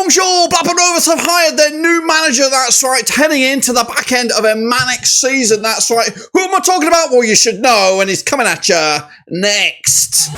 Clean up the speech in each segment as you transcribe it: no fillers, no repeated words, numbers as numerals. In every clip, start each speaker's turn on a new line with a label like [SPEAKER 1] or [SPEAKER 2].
[SPEAKER 1] Bonjour, Blackburn Rovers have hired their new manager, that's right, heading into the back end of a manic season, that's right. Who am I talking about? Well, you should know, and he's coming at you next.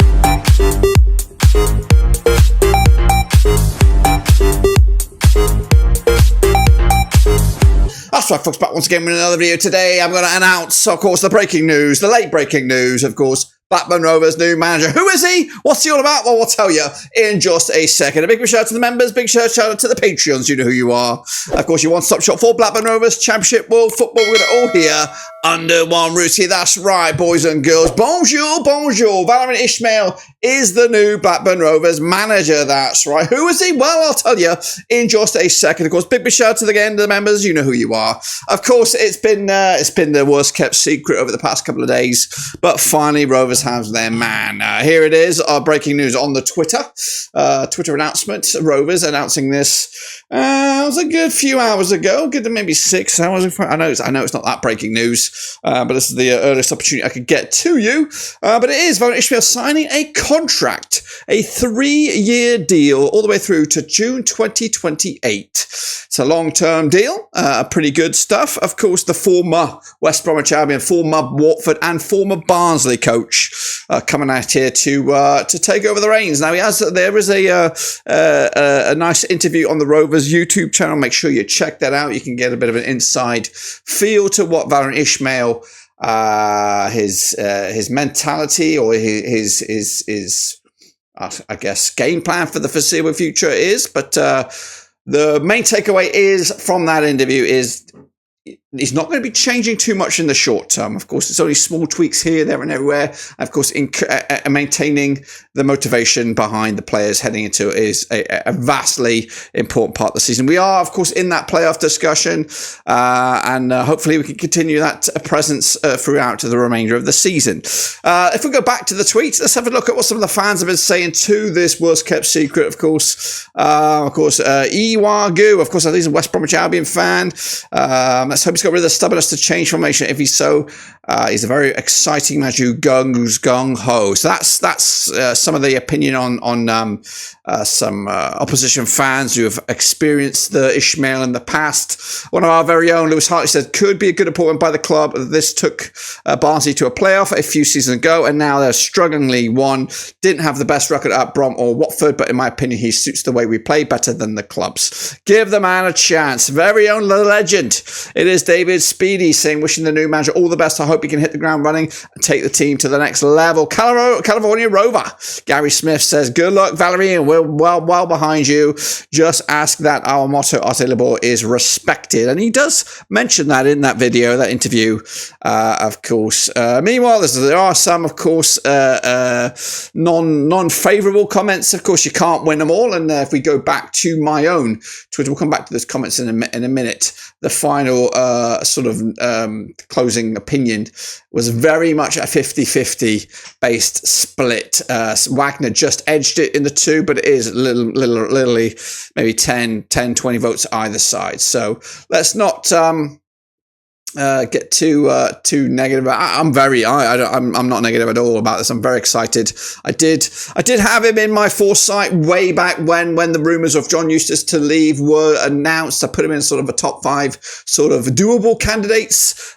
[SPEAKER 1] That's right, folks, back once again with another video. Today I'm going to announce, of course, the breaking news, the late breaking news, of course. Blackburn Rovers' new manager. Who is he? What's he all about? Well, we'll tell you in just a second. A big shout out to the members, big shout out to the Patreons. You know who you are. Of course, your one-stop shop for Blackburn Rovers, Championship, World Football. We're going to all here under one roof. That's right, boys and girls. Bonjour, bonjour. Valérien Ismaël is the new Blackburn Rovers manager. That's right. Who is he? Well, I'll tell you in just a second. Of course, big shout out to the members. You know who you are. Of course, it's been the worst kept secret over the past couple of days, but finally, Rovers has their man. Here it is, our breaking news on the Twitter announcement. Rovers announcing this. It was a good few hours ago, good maybe 6 hours. I know it's not that breaking news, but this is the earliest opportunity I could get to you. But it is Valérien Ismaël signing a contract, a 3-year deal, all the way through to June 2028. It's a long-term deal, pretty good stuff. Of course, the former West Bromwich Albion, former Watford, and former Barnsley coach coming out here to take over the reins. Now there is a nice interview on the Rovers YouTube channel. Make sure you check that out. You can get a bit of an inside feel to what Valérien Ismaël, his mentality or his I guess game plan for the foreseeable future is. But the main takeaway is from that interview is he's not going to be changing too much in the short term. Of course, it's only small tweaks here, there, and everywhere. Of course, maintaining the motivation behind the players heading into it is a vastly important part of the season. We are, of course, in that playoff discussion, and hopefully we can continue that presence throughout the remainder of the season. If we go back to the tweets, let's have a look at what some of the fans have been saying to this worst-kept secret. Of course, Ewood, of course, I think he's a West Bromwich Albion fan. Let's hope he's got rid of the stubbornness to change formation. If he's so, he's a very exciting manager who's gung-ho. So that's some of the opinion on some opposition fans who have experienced the Ismaël in the past. One of our very own, Lewis Hartley, said, could be a good appointment by the club. This took Barnsley to a playoff a few seasons ago, and now they're strugglingly won. Didn't have the best record at Brom or Watford, but in my opinion, he suits the way we play better than the clubs. Give the man a chance. Very own legend. It is David Speedy saying, wishing the new manager all the best. I hope he can hit the ground running and take the team to the next level. California Rover. Gary Smith says, good luck, Valérien. We're well behind you. Just ask that our motto, Arte Labor, is respected. And he does mention that in that video, that interview, of course. Meanwhile, there are some, of course, non-favourable comments. Of course, you can't win them all. And if we go back to my own Twitter, we'll come back to those comments in a minute. The final closing opinion was very much a 50-50 based split. Wagner just edged it in the two, but it is literally maybe 10, 20 votes either side. So let's not get too negative. I'm not negative at all about this. I'm very excited. I did have him in my foresight way back when the rumours of John Eustace to leave were announced. I put him in sort of a top 5 sort of doable candidates.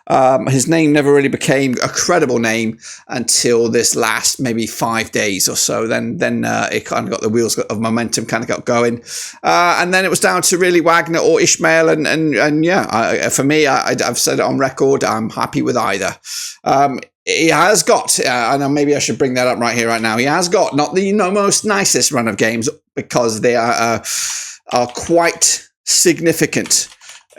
[SPEAKER 1] His name never really became a credible name until this last maybe 5 days or so. Then it kind of got the wheels of momentum kind of got going, and then it was down to really Wagner or Ismaël. And yeah, for me, I've said it on record, I'm happy with either. He has got, and maybe I should bring that up right here, right now. He has got not the most nicest run of games because they are quite significant.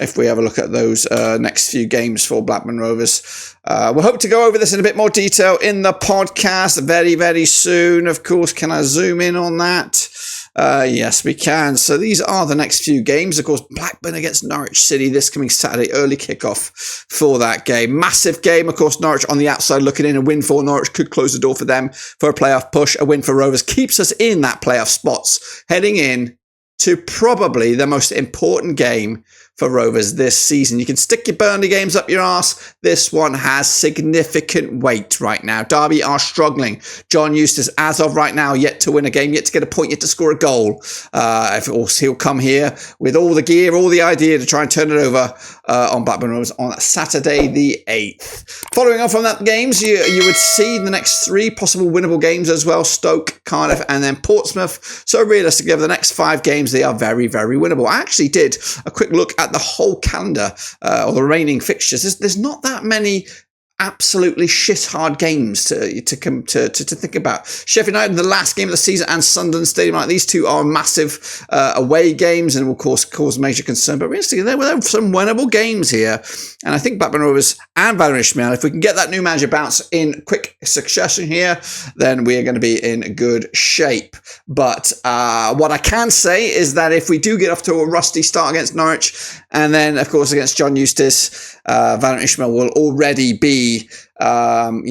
[SPEAKER 1] If we have a look at those next few games for Blackburn Rovers, we'll hope to go over this in a bit more detail in the podcast very, very soon. Of course, can I zoom in on that? Yes, we can. So these are the next few games. Of course, Blackburn against Norwich City this coming Saturday, early kickoff for that game. Massive game. Of course, Norwich on the outside looking in. A win for Norwich could close the door for them for a playoff push. A win for Rovers keeps us in that playoff spots, heading in to probably the most important game for Rovers this season. You can stick your Burnley games up your arse. This one has significant weight right now. Derby are struggling. John Eustace, as of right now, yet to win a game, yet to get a point, yet to score a goal. He'll come here with all the gear, all the idea to try and turn it over on Blackburn Rovers on Saturday the 8th. Following on from that games, you would see the next 3 possible winnable games as well: Stoke, Cardiff, and then Portsmouth. So realistically, over the next 5 games, they are very, very winnable. I actually did a quick look at the whole calendar or the remaining fixtures. There's not that many absolutely shit hard games to think about. Sheffield United, the last game of the season, and Sunderland Stadium, like these 2 are massive away games and will cause major concern. But realistically, there were some winnable games here, and I think Blackburn Rovers and Valérien Ismaël, if we can get that new manager bounce in quick succession here, then we are going to be in good shape. But what I can say is that if we do get off to a rusty start against Norwich, and then of course against John Eustace, Valérien Ismaël will already be having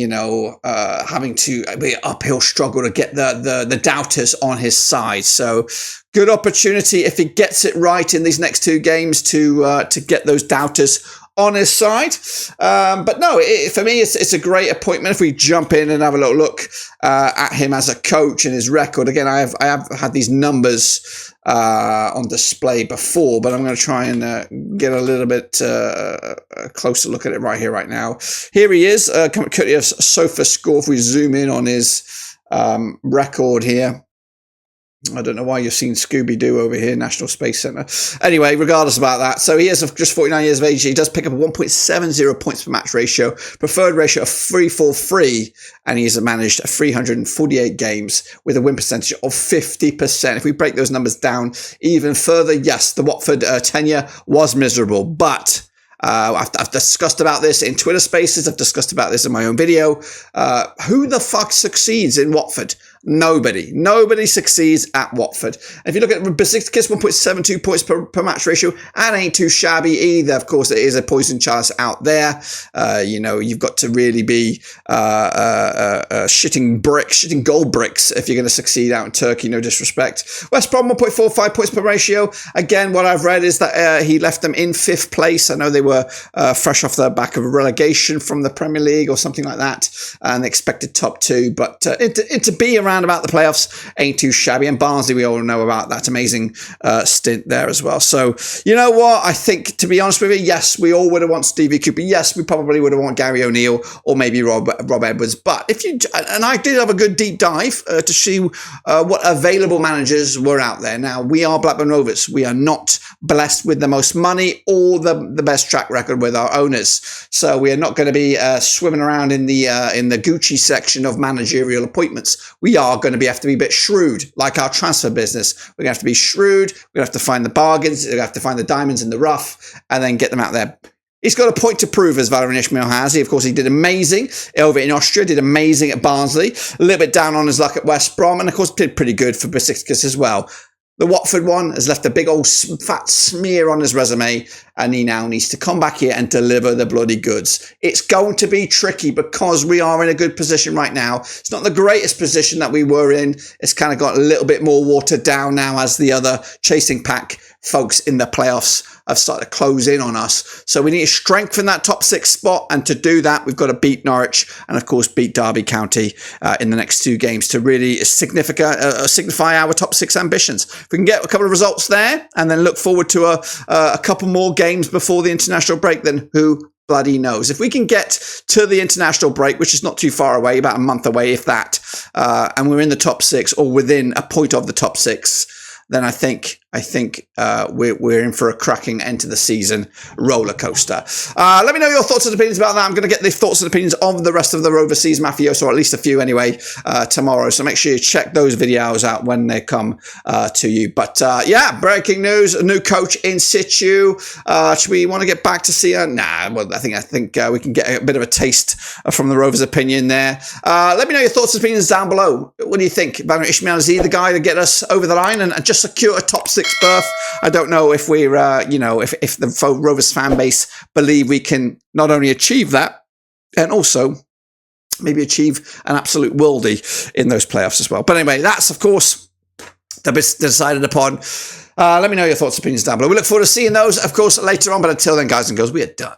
[SPEAKER 1] to be an uphill struggle to get the doubters on his side. So good opportunity if he gets it right in these next 2 games to get those doubters on his side. But no, for me, it's a great appointment. If we jump in and have a little look at him as a coach and his record, again, I have had these numbers on display before, but I'm going to try and get a little bit closer look at it right now. Here he is, courtesy of Sofa Score. If we zoom in on his record here, I don't know why you're seeing Scooby-Doo over here, National Space Centre. Anyway, regardless about that. So he is just 49 years of age. He does pick up a 1.70 points per match ratio, preferred ratio of 343, and he's managed 348 games with a win percentage of 50%. If we break those numbers down even further, yes, the Watford tenure was miserable, but I've discussed about this in Twitter Spaces. I've discussed about this in my own video. Who the fuck succeeds in Watford? Nobody succeeds at Watford. And if you look at Besiktas, 1.72 points per match ratio, and ain't too shabby either. Of course, it is a poison chalice out there. You've got to really be shitting gold bricks if you're going to succeed out in Turkey. No disrespect. West Brom, 1.45 points per ratio. Again, what I've read is that he left them in 5th place. I know they were fresh off the back of a relegation from the Premier League or something like that, and expected top 2. But to be around about the playoffs ain't too shabby. And Barnsley, we all know about that amazing stint there as well. So you know what, I think, to be honest with you, yes, we all would have wanted Stevie Cooper. Yes, we probably would have wanted Gary O'Neill or maybe Rob Edwards. But and I did have a good deep dive to see what available managers were out there. Now, we are Blackburn Rovers. We are not blessed with the most money or the best track record with our owners, so we are not going to be swimming around in the Gucci section of managerial appointments. We are going to have to be a bit shrewd, like our transfer business. We're going to have to be shrewd. We're going to have to find the bargains. We're going to have to find the diamonds in the rough and then get them out there. He's got a point to prove, as Valérien Ismaël has. Of course, he did amazing over in Austria, did amazing at Barnsley, a little bit down on his luck at West Brom, and of course did pretty good for Besiktas as well. The Watford one has left a big old fat smear on his resume, and he now needs to come back here and deliver the bloody goods. It's going to be tricky because we are in a good position right now. It's not the greatest position that we were in. It's kind of got a little bit more watered down now as the other chasing pack folks in the playoffs have started to close in on us. So we need to strengthen that top 6 spot, and to do that, we've got to beat Norwich and, of course, beat Derby County in the next 2 games to really signify our top 6 ambitions. If we can get a couple of results there and then look forward to a couple more games before the international break, then who bloody knows? If we can get to the international break, which is not too far away, about a month away, if that, and we're in the top 6 or within a point of the top 6, then I think we're in for a cracking end to the season roller coaster. Let me know your thoughts and opinions about that. I'm going to get the thoughts and opinions of the rest of the Rover season mafioso, or at least a few anyway, tomorrow. So make sure you check those videos out when they come to you. But yeah, breaking news: a new coach in situ. Should we want to get back to see her? Nah. Well, I think we can get a bit of a taste from the Rovers' opinion there. Let me know your thoughts and opinions down below. What do you think? Valérien Ismaël, is he the guy to get us over the line and just secure a top 6 berth? I don't know if we're, if the Rovers fan base believe we can not only achieve that, and also maybe achieve an absolute worldie in those playoffs as well. But anyway, that's, of course, decided upon Let me know your thoughts and opinions down below. We look forward to seeing those, of course, later on. But until then, guys and girls, we are done.